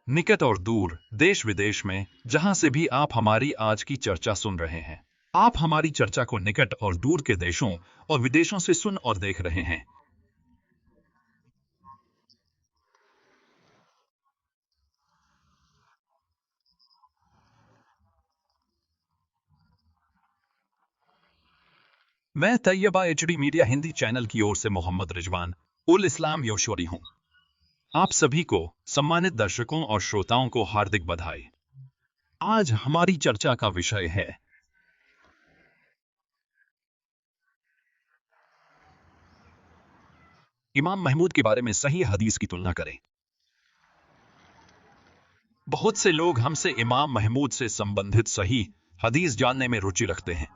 निकट और दूर, देश विदेश में जहां से भी आप हमारी आज की चर्चा सुन रहे हैं, आप हमारी चर्चा को निकट और दूर के देशों और विदेशों से सुन और देख रहे हैं। मैं Taiyaba HD media Hindi channel की ओर से मोहम्मद रिजवान उल इस्लाम योशवरी हूं। आप सभी को, सम्मानित दर्शकों और श्रोताओं को हार्दिक बधाई। आज हमारी चर्चा का विषय है इमाम महमूद के बारे में सही हदीस की तुलना करें। बहुत से लोग हमसे इमाम महमूद से संबंधित सही हदीस जानने में रुचि रखते हैं।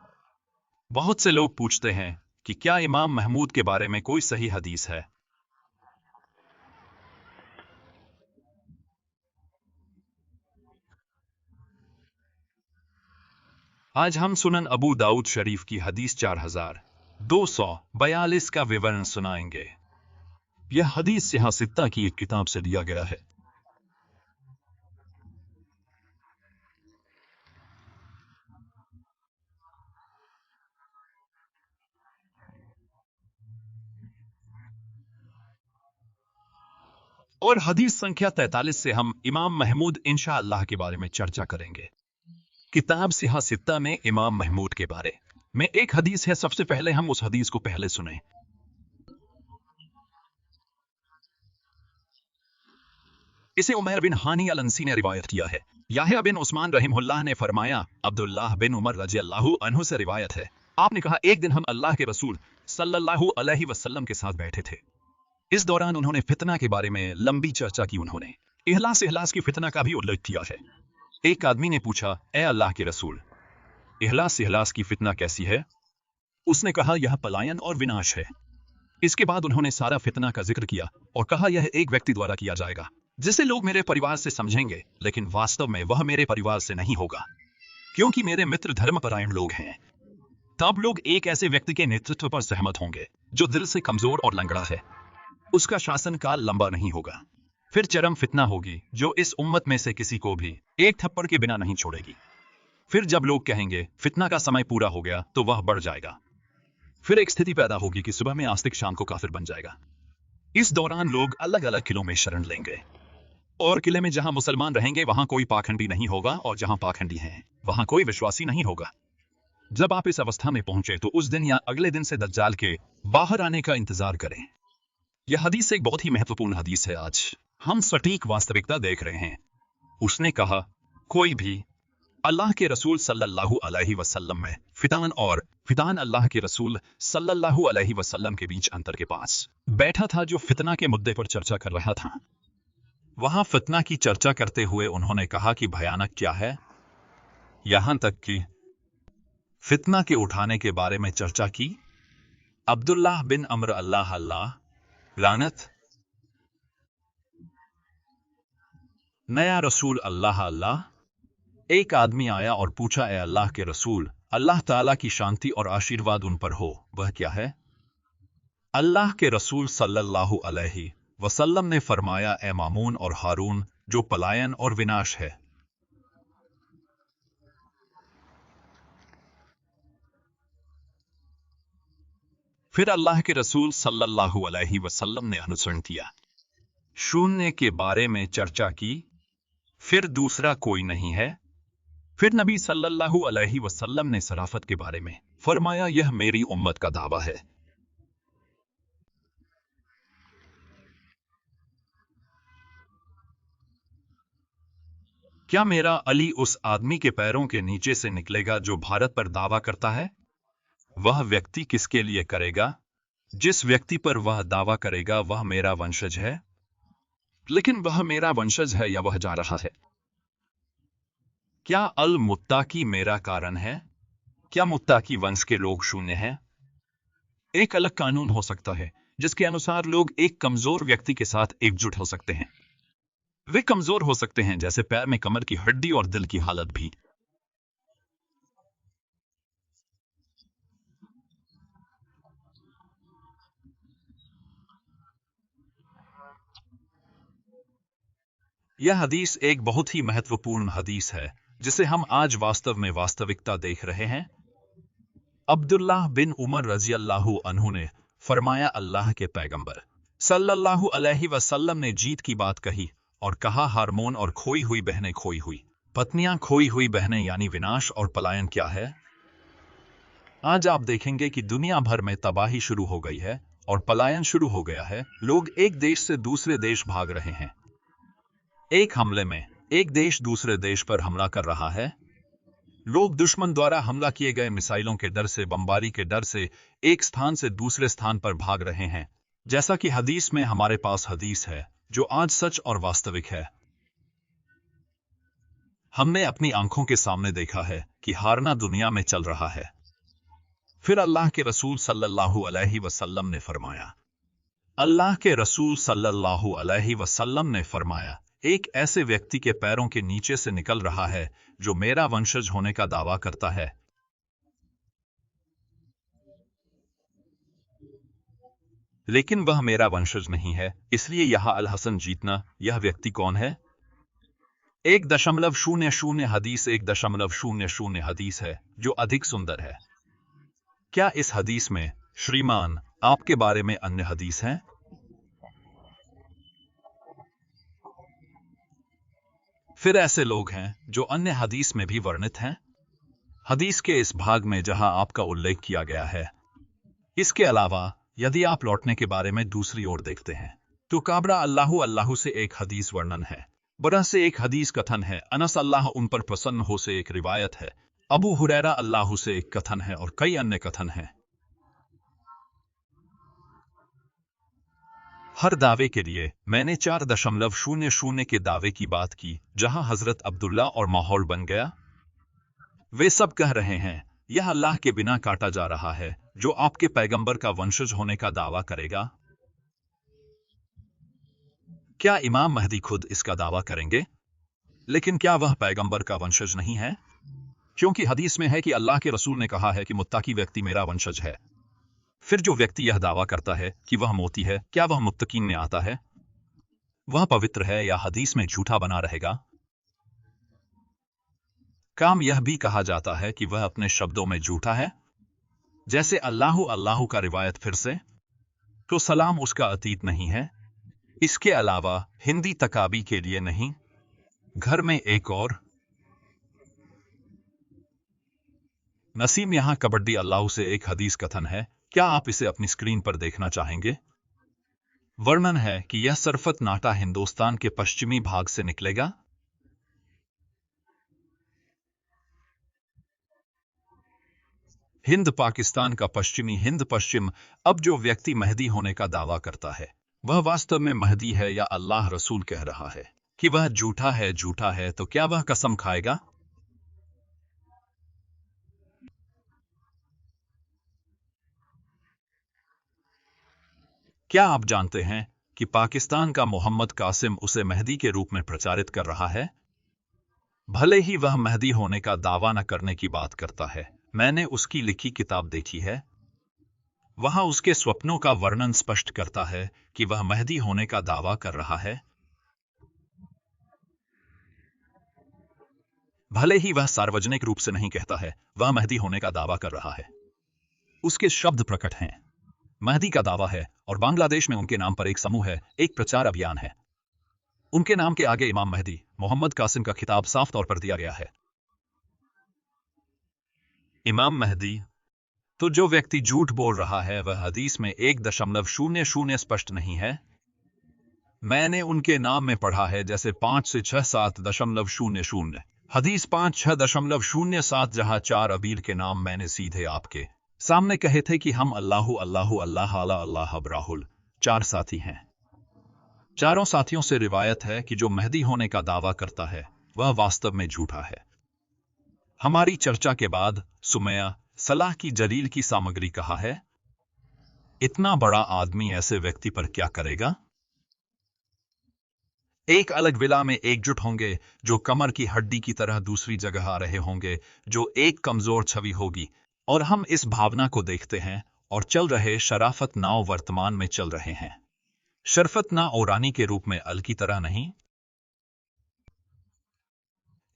बहुत से लोग पूछते हैं कि क्या इमाम महमूद के बारे में कोई सही हदीस है। आज हम सुनन अबू दाऊद शरीफ की हदीस 4242 का विवरण सुनाएंगे। यह हदीस सिहा सित्ता की एक किताब से दिया गया है। और हदीस संख्या 43 से हम इमाम महमूद इंशाअल्लाह के बारे में चर्चा करेंगे। किताब सिहा सित्ता में इमाम महमूद के बारे में एक हदीस है। सबसे पहले हम उस हदीस को पहले सुने। इसे उमैर बिन हानी अल अंसी ने रिवायत किया है। याह्या बिन उस्मान रहिमहुल्लाह ने फरमाया, अब्दुल्लाह बिन उमर रज़ियल्लाहु अन्हु से रिवायत है, आपने कहा, एक दिन हम अल्लाह के रसूल सल्लल्लाहु अलैहि वसल्लम के साथ बैठे थे। इस दौरान उन्होंने फितना के बारे में लंबी चर्चा की। उन्होंने इहलास इहलास की फितना का भी उल्लेख किया है। एक आदमी ने पूछा, ए अल्लाह के रसूल, इहलास इहलास की फितना कैसी है? उसने कहा, यह पलायन और विनाश है। इसके बाद उन्होंने सारा फितना का जिक्र किया और कहा, यह एक व्यक्ति द्वारा किया जाएगा जिसे लोग मेरे परिवार से समझेंगे, लेकिन वास्तव में वह मेरे परिवार से नहीं होगा, क्योंकि मेरे मित्र धर्मपरायण लोग हैं। तब लोग एक ऐसे व्यक्ति के नेतृत्व पर सहमत होंगे जो दिल से कमजोर और लंगड़ा है। उसका शासन काल लंबा नहीं होगा। फिर चरम फितना होगी जो इस उम्मत में से किसी को भी एक थप्पड़ के बिना नहीं छोड़ेगी। फिर जब लोग कहेंगे फितना का समय पूरा हो गया, तो वह बढ़ जाएगा। फिर एक स्थिति पैदा होगी कि सुबह में आस्तिक शाम को काफिर बन जाएगा। इस दौरान लोग अलग अलग किलों में शरण लेंगे, और किले में जहां मुसलमान रहेंगे वहां कोई पाखंडी नहीं होगा, और जहां पाखंडी हैं वहां कोई विश्वासी नहीं होगा। जब आप इस अवस्था में पहुंचे तो उस दिन या अगले दिन से दज्जाल के बाहर आने का इंतजार करें। यह हदीस एक बहुत ही महत्वपूर्ण हदीस है। आज हम सटीक वास्तविकता देख रहे हैं। उसने कहा, कोई भी अल्लाह के रसूल सल्लल्लाहु अलैहि वसल्लम में फितान और फितान अल्लाह के रसूल सल्लल्लाहु अलैहि वसल्लम के बीच अंतर के पास बैठा था, जो फितना के मुद्दे पर चर्चा कर रहा था। वहां फितना की चर्चा करते हुए उन्होंने कहा कि भयानक क्या है, यहां तक कि फितना के उठाने के बारे में चर्चा की। अब्दुल्लाह बिन अम्र अल्लाह अल्लाह लानत, नया रसूल अल्लाह अल्लाह। एक आदमी आया और पूछा, ए अल्लाह के रसूल, अल्लाह ताला की शांति और आशीर्वाद उन पर हो, वह क्या है? अल्लाह के रसूल सल्लल्लाहु अलैहि वसल्लम ने फरमाया, ए मामून और हारून, जो पलायन और विनाश है। फिर अल्लाह के रसूल सल्लल्लाहु अलैहि वसल्लम ने अनुसरण किया, शून्य के बारे में चर्चा की। फिर दूसरा कोई नहीं है। फिर नबी सल्लल्लाहु अलैहि वसल्लम ने सराफत के बारे में फरमाया, यह मेरी उम्मत का दावा है। क्या मेरा अली उस आदमी के पैरों के नीचे से निकलेगा जो भारत पर दावा करता है? वह व्यक्ति किसके लिए करेगा? जिस व्यक्ति पर वह दावा करेगा वह मेरा वंशज है। लेकिन वह मेरा वंशज है या वह जा रहा है? क्या अल मुत्ताकी मेरा कारण है? क्या मुत्ताकी वंश के लोग शून्य हैं? एक अलग कानून हो सकता है जिसके अनुसार लोग एक कमजोर व्यक्ति के साथ एकजुट हो सकते हैं। वे कमजोर हो सकते हैं जैसे पैर में कमर की हड्डी और दिल की हालत भी। यह हदीस एक बहुत ही महत्वपूर्ण हदीस है जिसे हम आज वास्तव में वास्तविकता देख रहे हैं। अब्दुल्लाह बिन उमर रजी अल्लाहु अन्हु ने फरमाया, अल्लाह के पैगंबर सल्लल्लाहु अलैहि वसल्लम ने जीत की बात कही और कहा, हारमोन और खोई हुई बहनें, खोई हुई पत्नियां, खोई हुई बहनें यानी विनाश और पलायन क्या है। आज आप देखेंगे कि दुनिया भर में तबाही शुरू हो गई है और पलायन शुरू हो गया है। लोग एक देश से दूसरे देश भाग रहे हैं। एक हमले में एक देश दूसरे देश पर हमला कर रहा है। लोग दुश्मन द्वारा हमला किए गए मिसाइलों के डर से, बमबारी के डर से एक स्थान से दूसरे स्थान पर भाग रहे हैं। जैसा कि हदीस में हमारे पास हदीस है जो आज सच और वास्तविक है। हमने अपनी आंखों के सामने देखा है कि हारना दुनिया में चल रहा है। फिर अल्लाह के रसूल सल्लल्लाहु अलैहि वसल्लम ने फरमाया, अल्लाह के रसूल सल्लल्लाहु अलैहि वसल्लम ने फरमाया, एक ऐसे व्यक्ति के पैरों के नीचे से निकल रहा है जो मेरा वंशज होने का दावा करता है, लेकिन वह मेरा वंशज नहीं है, इसलिए यह अल हसन जीतना। यह व्यक्ति कौन है? 1.00 हदीस 1.00 हदीस है जो अधिक सुंदर है। क्या इस हदीस में श्रीमान आपके बारे में अन्य हदीस हैं? फिर ऐसे लोग हैं जो अन्य हदीस में भी वर्णित हैं। हदीस के इस भाग में जहां आपका उल्लेख किया गया है। इसके अलावा यदि आप लौटने के बारे में दूसरी ओर देखते हैं तो काबरा अल्लाहु अल्लाहु से एक हदीस वर्णन है, बरा से एक हदीस कथन है, अनस अल्लाह उन पर प्रसन्न हो से एक रिवायत है, अबू हुरैरा अल्लाहु से एक कथन है और कई अन्य कथन हैं। हर दावे के लिए मैंने 4.00 के दावे की बात की जहां हजरत अब्दुल्ला और माहौल बन गया। वे सब कह रहे हैं यह अल्लाह के बिना काटा जा रहा है जो आपके पैगंबर का वंशज होने का दावा करेगा। क्या इमाम महदी खुद इसका दावा करेंगे? लेकिन क्या वह पैगंबर का वंशज नहीं है? क्योंकि हदीस में है कि अल्लाह के रसूल ने कहा है कि मुत्तकी व्यक्ति मेरा वंशज है। फिर जो व्यक्ति यह दावा करता है कि वह मोती है, क्या वह मुत्तकीन में आता है? वह पवित्र है या हदीस में झूठा बना रहेगा? काम यह भी कहा जाता है कि वह अपने शब्दों में झूठा है, जैसे अल्लाहु अल्लाहु का रिवायत फिर से, तो सलाम उसका अतीत नहीं है। इसके अलावा हिंदी तकाबी के लिए नहीं। घर में एक और नसीम यहां कबड्डी अल्लाह से एक हदीस कथन है, क्या आप इसे अपनी स्क्रीन पर देखना चाहेंगे? वर्णन है कि यह सरफत नाटा हिंदुस्तान के पश्चिमी भाग से निकलेगा। हिंद पाकिस्तान का पश्चिमी हिंद पश्चिम। अब जो व्यक्ति महदी होने का दावा करता है वह वास्तव में महदी है या अल्लाह रसूल कह रहा है कि वह झूठा है, झूठा है, तो क्या वह कसम खाएगा? क्या आप जानते हैं कि पाकिस्तान का मोहम्मद कासिम उसे महदी के रूप में प्रचारित कर रहा है? भले ही वह महदी होने का दावा न करने की बात करता है। मैंने उसकी लिखी किताब देखी है। वहां उसके स्वप्नों का वर्णन स्पष्ट करता है कि वह महदी होने का दावा कर रहा है। भले ही वह सार्वजनिक रूप से नहीं कहता है वह महदी होने का दावा कर रहा है, उसके शब्द प्रकट हैं। महदी का दावा है और बांग्लादेश में उनके नाम पर एक समूह है, एक प्रचार अभियान है। उनके नाम के आगे इमाम महदी मोहम्मद कासिम का खिताब साफ तौर पर दिया गया है। इमाम महदी। तो जो व्यक्ति झूठ बोल रहा है वह हदीस में 1.00 स्पष्ट नहीं है। मैंने उनके नाम में पढ़ा है जैसे 5 से 6 7.00 हदीस 5 6.07 जहां 4 अबील के नाम मैंने सीधे आपके सामने कहे थे कि हम अल्लाहु अल्लाहु अल्लाह अला अल्लाह अब्राहुल 4 साथी हैं। चारों साथियों से रिवायत है कि जो महदी होने का दावा करता है वह वास्तव में झूठा है। हमारी चर्चा के बाद सुमैया सलाह की जलील की सामग्री कहा है। इतना बड़ा आदमी ऐसे व्यक्ति पर क्या करेगा? एक अलग विला में एकजुट होंगे जो कमर की हड्डी की तरह दूसरी जगह आ रहे होंगे, जो एक कमजोर छवि होगी। और हम इस भावना को देखते हैं और चल रहे शराफत नाव वर्तमान में चल रहे हैं। शरफत ना और रानी के रूप में अल की तरह नहीं।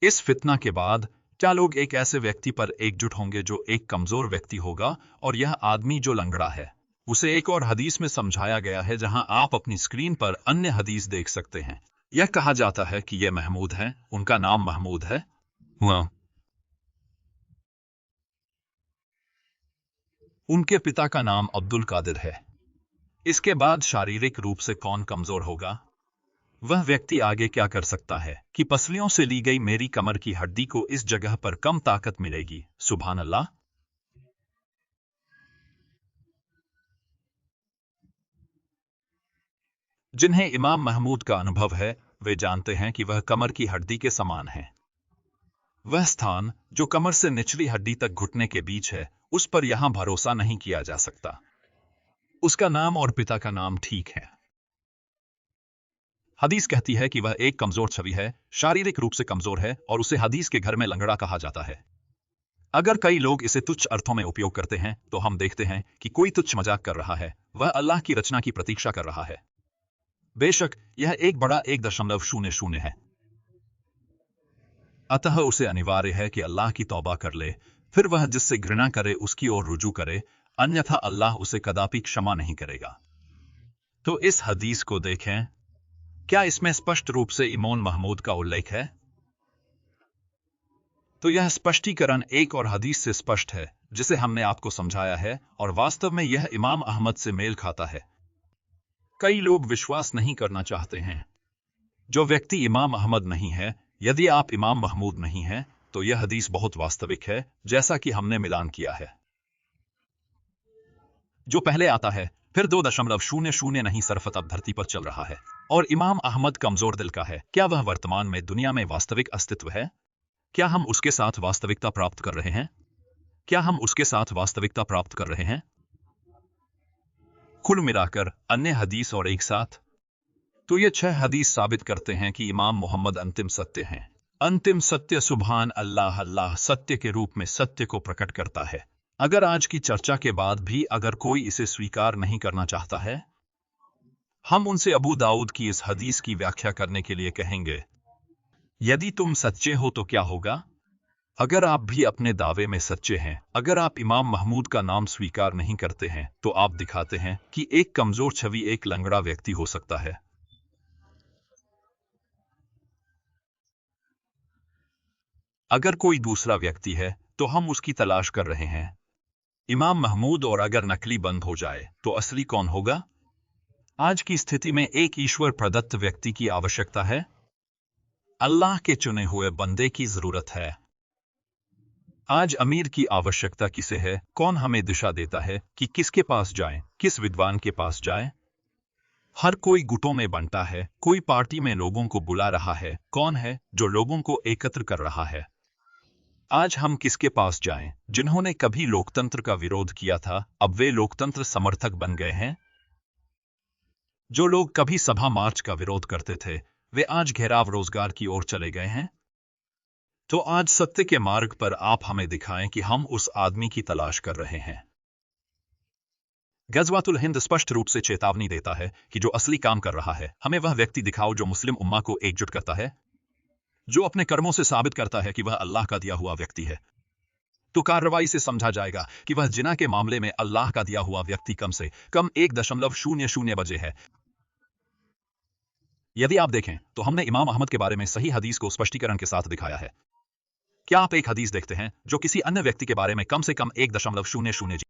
इस फितना के बाद क्या लोग एक ऐसे व्यक्ति पर एकजुट होंगे जो एक कमजोर व्यक्ति होगा, और यह आदमी जो लंगड़ा है उसे एक और हदीस में समझाया गया है, जहां आप अपनी स्क्रीन पर अन्य हदीस देख सकते हैं। यह कहा जाता है कि यह महमूद है, उनका नाम महमूद है। उनके पिता का नाम अब्दुल कादिर है। इसके बाद शारीरिक रूप से कौन कमजोर होगा? वह व्यक्ति आगे क्या कर सकता है कि पसलियों से ली गई मेरी कमर की हड्डी को इस जगह पर कम ताकत मिलेगी। सुभान अल्लाह। जिन्हें इमाम महमूद का अनुभव है वे जानते हैं कि वह कमर की हड्डी के समान है। वह स्थान जो कमर से निचली हड्डी तक घुटने के बीच है, उस पर यहां भरोसा नहीं किया जा सकता। उसका नाम और पिता का नाम ठीक है। हदीस कहती है कि वह एक कमजोर छवि है, शारीरिक रूप से कमजोर है, और उसे हदीस के घर में लंगड़ा कहा जाता है। अगर कई लोग इसे तुच्छ अर्थों में उपयोग करते हैं तो हम देखते हैं कि कोई तुच्छ मजाक कर रहा है, वह अल्लाह की रचना की प्रतीक्षा कर रहा है। बेशक यह एक बड़ा 1.00 है। अतः उसे अनिवार्य है कि अल्लाह की तौबा कर ले, फिर वह जिससे घृणा करे उसकी ओर रुजू करे, अन्यथा अल्लाह उसे कदापि क्षमा नहीं करेगा। तो इस हदीस को देखें, क्या इसमें स्पष्ट रूप से इमाम महमूद का उल्लेख है? तो यह स्पष्टीकरण एक और हदीस से स्पष्ट है जिसे हमने आपको समझाया है, और वास्तव में यह इमाम अहमद से मेल खाता है। कई लोग विश्वास नहीं करना चाहते हैं। जो व्यक्ति इमाम अहमद नहीं है, यदि आप इमाम महमूद नहीं हैं, तो यह हदीस बहुत वास्तविक है, जैसा कि हमने मिलान किया है। जो पहले आता है फिर 2.00 नहीं सरफत अब धरती पर चल रहा है, और इमाम अहमद कमजोर दिल का है। क्या वह वर्तमान में दुनिया में वास्तविक अस्तित्व है? क्या हम उसके साथ वास्तविकता प्राप्त कर रहे हैं? क्या हम उसके साथ वास्तविकता प्राप्त कर रहे हैं? कुल मिलाकर अन्य हदीस और एक साथ, तो ये 6 हदीस साबित करते हैं कि इमाम मोहम्मद अंतिम सत्य हैं। अंतिम सत्य सुभान अल्लाह, अल्लाह सत्य के रूप में सत्य को प्रकट करता है। अगर आज की चर्चा के बाद भी अगर कोई इसे स्वीकार नहीं करना चाहता है, हम उनसे अबू दाऊद की इस हदीस की व्याख्या करने के लिए कहेंगे। यदि तुम सच्चे हो तो क्या होगा? अगर आप भी अपने दावे में सच्चे हैं, अगर आप इमाम महमूद का नाम स्वीकार नहीं करते हैं, तो आप दिखाते हैं कि एक कमजोर छवि एक लंगड़ा व्यक्ति हो सकता है। अगर कोई दूसरा व्यक्ति है तो हम उसकी तलाश कर रहे हैं। इमाम महमूद, और अगर नकली बंद हो जाए तो असली कौन होगा? आज की स्थिति में एक ईश्वर प्रदत्त व्यक्ति की आवश्यकता है। अल्लाह के चुने हुए बंदे की जरूरत है। आज अमीर की आवश्यकता किसे है? कौन हमें दिशा देता है कि किसके पास जाएं, किस विद्वान के पास जाएं? हर कोई गुटों में बंटा है, कोई पार्टी में लोगों को बुला रहा है। कौन है जो लोगों को एकत्र कर रहा है? आज हम किसके पास जाएं? जिन्होंने कभी लोकतंत्र का विरोध किया था, अब वे लोकतंत्र समर्थक बन गए हैं। जो लोग कभी सभा मार्च का विरोध करते थे, वे आज घेराव रोजगार की ओर चले गए हैं। तो आज सत्य के मार्ग पर आप हमें दिखाएं कि हम उस आदमी की तलाश कर रहे हैं। गज़वातुल हिंद स्पष्ट रूप से चेतावनी देता है कि जो असली काम कर रहा है, हमें वह व्यक्ति दिखाओ जो मुस्लिम उम्मा को एकजुट करता है, जो अपने कर्मों से साबित करता है कि वह अल्लाह का दिया हुआ व्यक्ति है। तो कार्रवाई से समझा जाएगा कि वह जिना के मामले में अल्लाह का दिया हुआ व्यक्ति कम से कम 1.00 बजे है। यदि आप देखें तो हमने इमाम अहमद के बारे में सही हदीस को स्पष्टीकरण के साथ दिखाया है। क्या आप एक हदीस देखते हैं जो किसी अन्य व्यक्ति के बारे में कम से कम 1.00